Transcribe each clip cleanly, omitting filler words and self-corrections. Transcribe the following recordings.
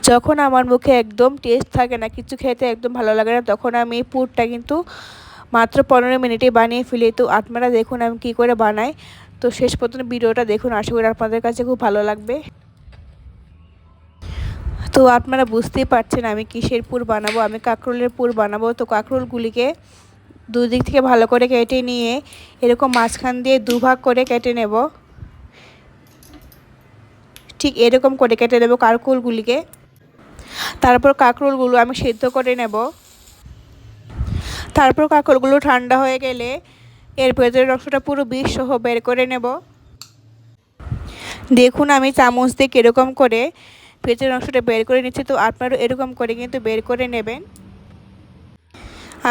যখন আমার মুখে একদম টেস্ট থাকে না, কিছু খেতে একদম ভালো লাগে না, তখন আমি এই পুরটা কিন্তু মাত্র 15 মিনিটে বানিয়ে ফেলি। তো আপনারা দেখুন আমি কী করে বানাই। তো শেষ পর্যন্ত ভিডিওটা দেখুন, আশা করি আপনাদের কাছে খুব ভালো লাগবে। তো আপনারা বুঝতেই পারছেন আমি কিসের পুর বানাবো, আমি কাঁকরোলের পুর বানাবো। তো কাঁকরোলগুলিকে দুদিক থেকে ভালো করে কেটে নিয়ে এরকম মাঝখান দিয়ে দুভাগ করে কেটে নেব। ঠিক এরকম করে কেটে নেব কাঁকরোলগুলিকে। তারপর কাঁকরোলগুলো আমি সেদ্ধ করে নেব। তারপর কাঁকরোলগুলো ঠান্ডা হয়ে গেলে এর ভেতরের অংশটা পুরো বীজ সহ বের করে নেব। দেখুন আমি চামচ দিয়ে কীরকম করে ভেতরের অংশটা বের করে নিচ্ছি। তো আপনারা এরকম করে কিন্তু বের করে নেবেন।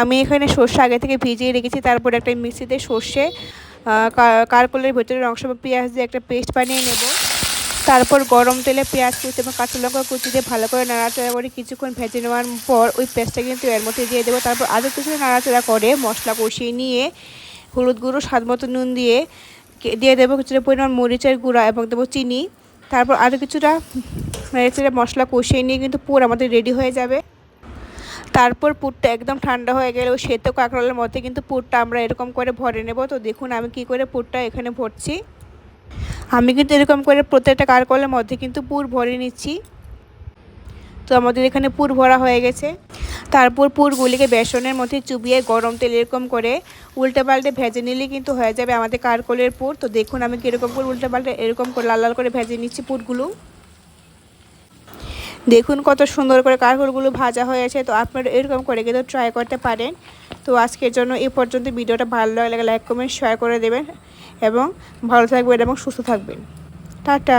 আমি এখানে সর্ষে আগে থেকে ভিজিয়ে রেখেছি। তারপর একটা মিক্সিতে সর্ষে, কাঁকরোলের ভেতরের অংশ এবং পেঁয়াজ দিয়ে একটা পেস্ট বানিয়ে নেব। তারপর গরম তেলে পেঁয়াজ কুচি এবং কাঁচা লঙ্কা কুচি দিয়ে ভালো করে নাড়াচাড়া করে কিছুক্ষণ ভেজে নেওয়ার পর ওই পেস্টটা কিন্তু এর মধ্যে দিয়ে দেবো। তারপর আরও কিছু নাড়াচাড়া করে মশলা কষিয়ে নিয়ে হলুদ গুঁড়ো, স্বাদ মতো নুন দিয়ে দেবো কিছুটা পরিমাণ মরিচের গুঁড়া এবং দেবো চিনি। তারপর আরও কিছুটা নাড়াচাড়া মশলা কষিয়ে নিয়ে কিন্তু পুর আমাদের রেডি হয়ে যাবে। তারপর পুরটা একদম ঠান্ডা হয়ে গেলে ওই সেদ্ধ কাঁকরোলের মধ্যে কিন্তু পুরটা আমরা এরকম করে ভরে নেব। তো দেখুন আমি কি করে পুরটা এখানে ভরছি। আমি কিন্তু এরকম করে প্রত্যেকটা কাঁকরোলের মধ্যে কিন্তু পুর ভরে নিচ্ছি। তো আমাদের এখানে পুর ভরা হয়ে গেছে। তারপর পুরগুলিকে বেসনের মধ্যে চুবিয়ে গরম তেল এরকম করে উল্টে পাল্টে ভেজে নিলে কিন্তু হয়ে যাবে আমাদের কাঁকরোলের পুর। তো দেখুন আমি কীরকম করে উল্টে পাল্টে এরকম করে লাল লাল করে ভেজে নিচ্ছি পুরগুলো। দেখুন কত সুন্দর করে কাঁকরোলগুলো ভাজা হয়েছে। তো আপনারা এরকম করে কিন্তু ট্রাই করতে পারেন। তো আজকের জন্য এই পর্যন্ত। ভিডিওটা ভালো লাগলে লাইক কমেন্ট শেয়ার করে দেবেন এবং ভালো থাকবেন এবং সুস্থ থাকবেন। টাটা।